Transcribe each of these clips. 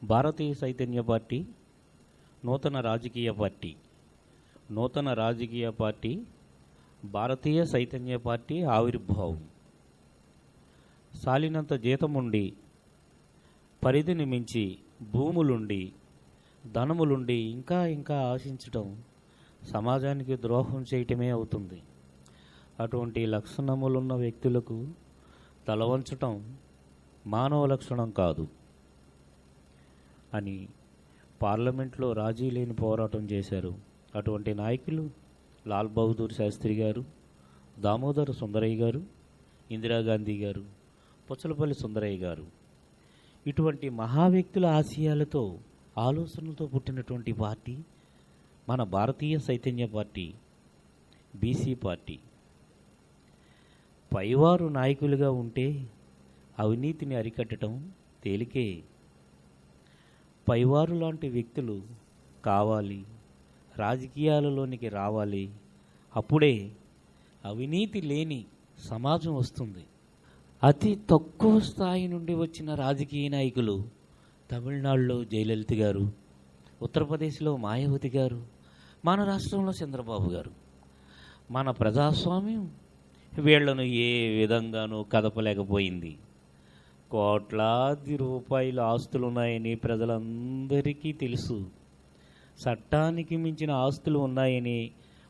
భారతీయ Chaitanya party నూతన రాజకీయ party భారతీయ Chaitanya party ఆవిర్భావం. సాలినంత జీతముండి, పరిధిని మించి భూములుండి, ధనములుండి ఇంకా ఇంకా ఆశించటం సమాజానికి ద్రోహం చేయటమే అవుతుంది. అటువంటి లక్షణములున్న వ్యక్తులకు తలవంచటం మానవ లక్షణం కాదు అని పార్లమెంట్లో రాజీ లేని పోరాటం చేశారు. అటువంటి నాయకులు లాల్ బహదూర్ శాస్త్రి గారు, దామోదర సుందరయ్య గారు, ఇందిరాగాంధీ గారు, పుచ్చలపల్లి సుందరయ్య గారు. ఇటువంటి మహా వ్యక్తుల ఆశయాలతో, ఆలోచనలతో పుట్టినటువంటి పార్టీ మన భారతీయ చైతన్య పార్టీ, బీసీ పార్టీ. పైవారు నాయకులుగా ఉంటే అవినీతిని అరికట్టడం తేలికే. పైవారు లాంటి వ్యక్తులు కావాలి, రాజకీయాలలోనికి రావాలి. అప్పుడే అవినీతి లేని సమాజం వస్తుంది. అతి తక్కువ స్థాయి నుండి వచ్చిన రాజకీయ నాయకులు తమిళనాడులో జయలలిత గారు, ఉత్తరప్రదేశ్లో మాయావతి గారు, మన రాష్ట్రంలో చంద్రబాబు గారు. మన ప్రజాస్వామ్యం వీళ్లను ఏ విధంగానూ కదపలేకపోయింది. కోట్లాది రూపాయల ఆస్తులున్నాయని ప్రజలందరికీ తెలుసు. చట్టానికి మించిన ఆస్తులు ఉన్నాయని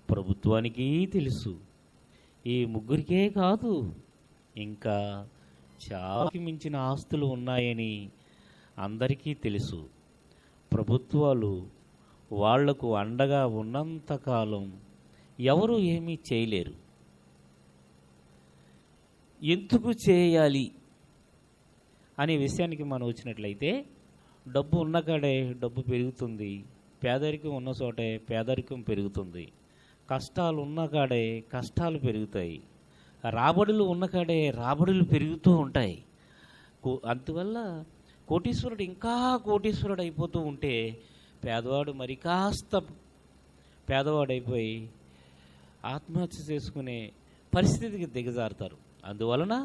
ప్రభుత్వానికి తెలుసు. ఈ ముగ్గురికే కాదు, ఇంకా చాలాకి మించిన ఆస్తులు ఉన్నాయని అందరికీ తెలుసు. ప్రభుత్వాలు వాళ్లకు అండగా ఉన్నంతకాలం ఎవరు ఏమీ చేయలేరు. ఎందుకు చేయాలి అనే విషయానికి మనం వచ్చినట్లయితే, డబ్బు ఉన్నకాడే డబ్బు పెరుగుతుంది, పేదరికం ఉన్న చోటే పేదరికం పెరుగుతుంది, కష్టాలు ఉన్నకాడే కష్టాలు పెరుగుతాయి, రాబడులు ఉన్నకాడే రాబడులు పెరుగుతూ ఉంటాయి. అందువల్ల కోటీశ్వరుడు ఇంకా కోటీశ్వరుడు అయిపోతూ ఉంటే పేదవాడు మరి కాస్త పేదవాడైపోయి ఆత్మహత్య చేసుకునే పరిస్థితికి దిగజారుతారు. అందువలన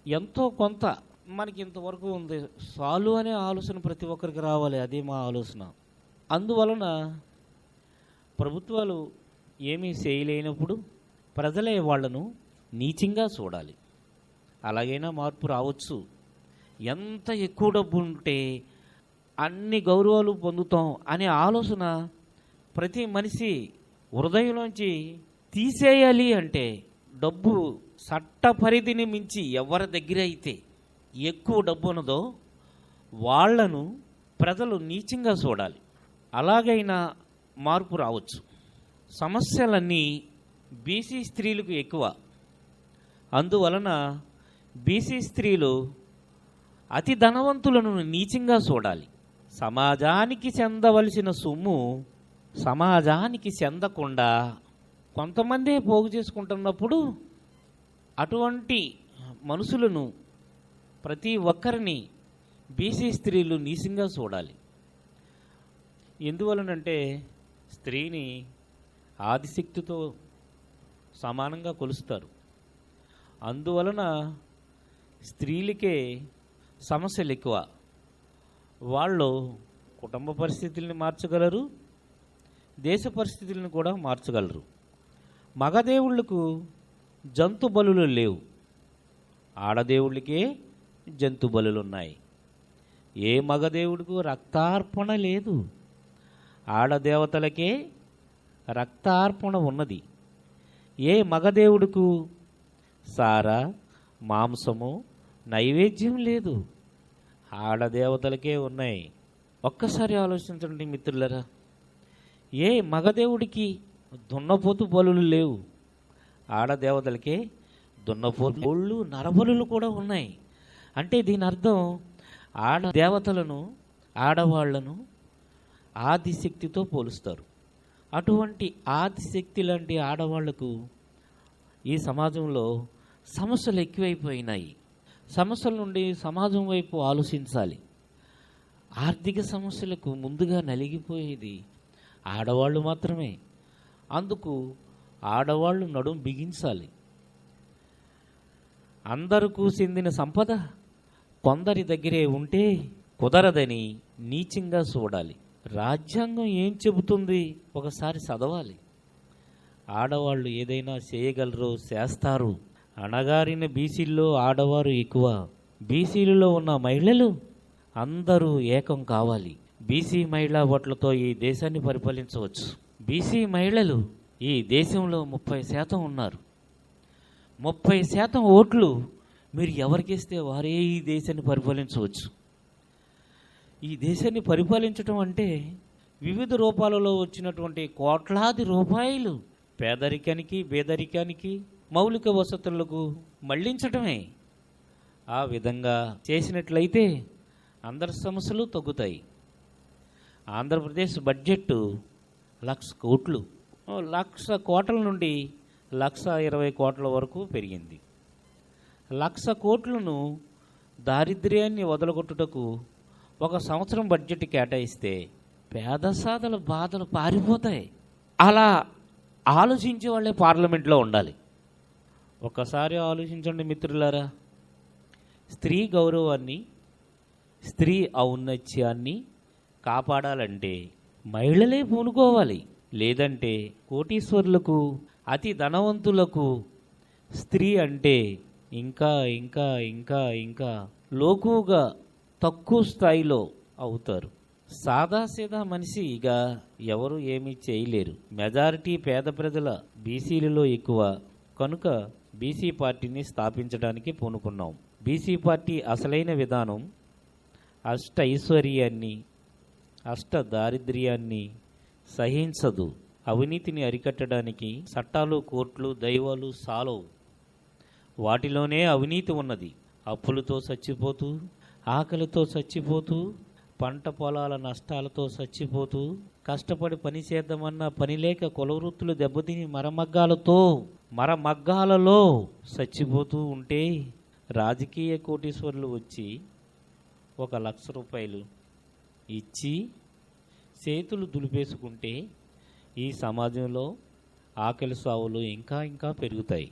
ఎంతో కొంత మనకి ఇంతవరకు ఉంది చాలు అనే ఆలోచన ప్రతి ఒక్కరికి రావాలి. అదే మా ఆలోచన. అందువలన ప్రభుత్వాలు ఏమీ చేయలేనప్పుడు ప్రజలే వాళ్లను నీచంగా చూడాలి. అలాగైనా మార్పు రావచ్చు. ఎంత ఎక్కువ డబ్బు ఉంటే అన్ని గౌరవాలు పొందుతాం అనే ఆలోచన ప్రతి మనిషి హృదయంలోంచి తీసేయాలి. అంటే డబ్బు చట్ట పరిధిని మించి ఎవరి దగ్గర అయితే ఎక్కువ డబ్బు ఉన్నదో వాళ్లను ప్రజలు నీచంగా చూడాలి. అలాగైనా మార్పు రావచ్చు. సమస్యలన్నీ బీసీ స్త్రీలకు ఎక్కువ. అందువలన బీసీ స్త్రీలు అతి ధనవంతులను నీచంగా చూడాలి. సమాజానికి చెందవలసిన సొమ్ము సమాజానికి చెందకుండా కొంతమందే పోగు చేసుకుంటున్నప్పుడు అటువంటి మనుషులను, ప్రతి ఒక్కరిని బీసీ స్త్రీలు నీచంగా చూడాలి. ఎందువలనంటే స్త్రీని ఆదిశక్తితో సమానంగా కొలుస్తారు. అందువలన స్త్రీలకే సమస్యలు ఎక్కువ. వాళ్ళు కుటుంబ పరిస్థితుల్ని మార్చగలరు, దేశ పరిస్థితులను కూడా మార్చగలరు. మగదేవుళ్లకు జంతు బలులు లేవు, ఆడదేవుళ్ళకే జంతు బలులు ఉన్నాయి. ఏ మగదేవుడికి రక్తార్పణ లేదు, ఆడదేవతలకే రక్తార్పణ ఉన్నది. ఏ మగదేవుడుకు సారా, మాంసము, నైవేద్యం లేదు, ఆడదేవతలకే ఉన్నాయి. ఒక్కసారి ఆలోచించండి మిత్రులరా. ఏ మగదేవుడికి దున్నపోతు బలులు లేవు, ఆడదేవతలకే దున్నపోతు ఒళ్ళు, నరబలులు కూడా ఉన్నాయి. అంటే దీని అర్థం ఆడదేవతలను, ఆడవాళ్లను ఆదిశక్తితో పోలుస్తారు. అటువంటి ఆదిశక్తి లాంటి ఆడవాళ్లకు ఈ సమాజంలో సమస్యలు ఎక్కువైపోయినాయి. సమస్యల నుండి సమాజం వైపు ఆలోచించాలి. ఆర్థిక సమస్యలకు ముందుగా నలిగిపోయేది ఆడవాళ్ళు మాత్రమే. అందుకు ఆడవాళ్ళు నడుం బిగించాలి. అందరికీ చెందిన సంపద కొందరి దగ్గరే ఉంటే కుదరదని నీచంగా చూడాలి. రాజ్యాంగం ఏం చెబుతుంది ఒకసారి చదవాలి. ఆడవాళ్ళు ఏదైనా చేయగలరో చేస్తారు. అణగారిన బీసీల్లో ఆడవారు ఎక్కువ. బీసీలలో ఉన్న మహిళలు అందరూ ఏకం కావాలి. బీసీ మహిళా ఓట్లతో ఈ దేశాన్ని పరిపాలించవచ్చు. బీసీ మహిళలు ఈ దేశంలో 30% ఉన్నారు. 30% ఓట్లు మీరు ఎవరికిస్తే వారే ఈ దేశాన్ని పరిపాలించవచ్చు. ఈ దేశాన్ని పరిపాలించడం అంటే వివిధ రూపాలలో వచ్చినటువంటి కోట్లాది రూపాయలు పేదరికానికి, పేదరికానికి, మౌలిక వసతులకు మళ్లించటమే. ఆ విధంగా చేసినట్లయితే అందరి సమస్యలు తగ్గుతాయి. ఆంధ్రప్రదేశ్ బడ్జెట్ 1,00,000 కోట్లు, 1,00,000 కోట్ల నుండి 1,20,000 కోట్ల వరకు పెరిగింది. 1,00,000 కోట్లను దారిద్ర్యాన్ని వదలగొట్టుటకు 1 సంవత్సరం బడ్జెట్ కేటాయిస్తే పేదసాదల బాధలు పారిపోతాయి. అలా ఆలోచించే వాళ్ళే పార్లమెంట్లో ఉండాలి. ఒకసారి ఆలోచించండి మిత్రులారా. స్త్రీ గౌరవాన్ని, స్త్రీ ఔన్నత్యాన్ని కాపాడాలంటే మహిళలే పూనుకోవాలి. లేదంటే కోటీశ్వరులకు, అతి ధనవంతులకు స్త్రీ అంటే ఇంకా ఇంకా ఇంకా ఇంకా లోకుగా తక్కువ స్థాయిలో అవుతారు. సాదాసీదా మనిషిగా ఎవరు ఏమీ చేయలేరు. మెజారిటీ పేద ప్రజల బీసీలలో ఎక్కువ కనుక బీసీ పార్టీని స్థాపించడానికి పూనుకున్నాం. బీసీ పార్టీ అసలైన విధానం అష్ట ఐశ్వర్యాన్ని, అష్ట దారిద్ర్యాన్ని సహించదు. అవినీతిని అరికట్టడానికి చట్టాలు, కోర్టులు, దైవాలు సాలవు. వాటిలోనే అవినీతి ఉన్నది. అప్పులతో చచ్చిపోతూ, ఆకలితో చచ్చిపోతూ, పంట పొలాల నష్టాలతో చచ్చిపోతూ, కష్టపడి పని చేద్దామన్న పని లేక కులవృత్తులు దెబ్బతిని మరమగ్గాలలో చచ్చిపోతూ ఉంటే రాజకీయ కోటీశ్వరులు వచ్చి 1,00,000 రూపాయలు ఇచ్చి చేతులు దులిపేసుకుంటే ఈ సమాజంలో ఆకలి సావులు ఇంకా ఇంకా పెరుగుతాయి.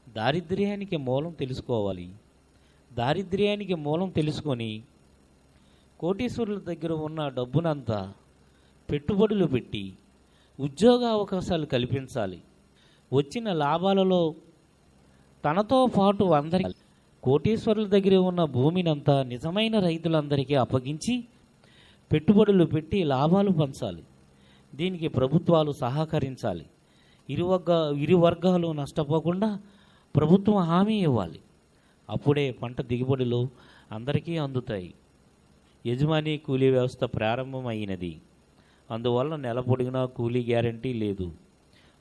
దారిద్ర్యానికి మూలం తెలుసుకోవాలి. దారిద్ర్యానికి మూలం తెలుసుకొని కోటీశ్వరుల దగ్గర ఉన్న డబ్బునంతా పెట్టుబడులు పెట్టి ఉద్యోగ అవకాశాలు కల్పించాలి. వచ్చిన లాభాలలో తనతో పాటు అందరి కోటీశ్వరుల దగ్గర ఉన్న భూమినంతా నిజమైన రైతులందరికీ అప్పగించి పెట్టుబడులు పెట్టి లాభాలు పంచాలి. దీనికి ప్రభుత్వాలు సహకరించాలి. ఇరు వర్గాలు నష్టపోకుండా ప్రభుత్వం హామీ ఇవ్వాలి. అప్పుడే పంట దిగుబడులు అందరికీ అందుతాయి. యజమాని కూలీ వ్యవస్థ ప్రారంభమైనది. అందువలన నెల పొడిగినా కూలీ గ్యారంటీ లేదు.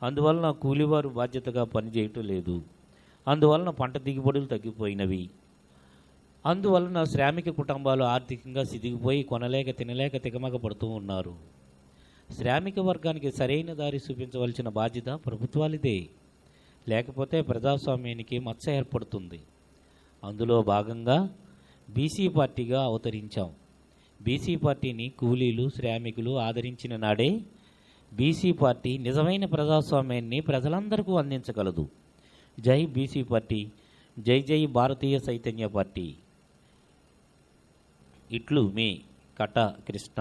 అందువలన కూలీవారు బాధ్యతగా పనిచేయటం లేదు. అందువలన పంట దిగుబడులు తగ్గిపోయినవి. అందువలన శ్రామిక కుటుంబాలు ఆర్థికంగా సిదిగిపోయి కొనలేక తినలేక తికమక పడుతూ ఉన్నారు. శ్రామిక వర్గానికి సరైన దారి చూపించవలసిన బాధ్యత ప్రభుత్వాలదే. లేకపోతే ప్రజాస్వామ్యానికి మచ్చ ఏర్పడుతుంది. అందులో భాగంగా బీసీ పార్టీగా అవతరించాం. బీసీ పార్టీని కూలీలు, శ్రామికులు ఆదరించిన నాడే బీసీ పార్టీ నిజమైన ప్రజాస్వామ్యాన్ని ప్రజలందరికీ అందించగలదు. జై బీసీ పార్టీ, జై జై భారతీయ చైతన్య పార్టీ. ఇట్లు మీ కట కృష్ణ.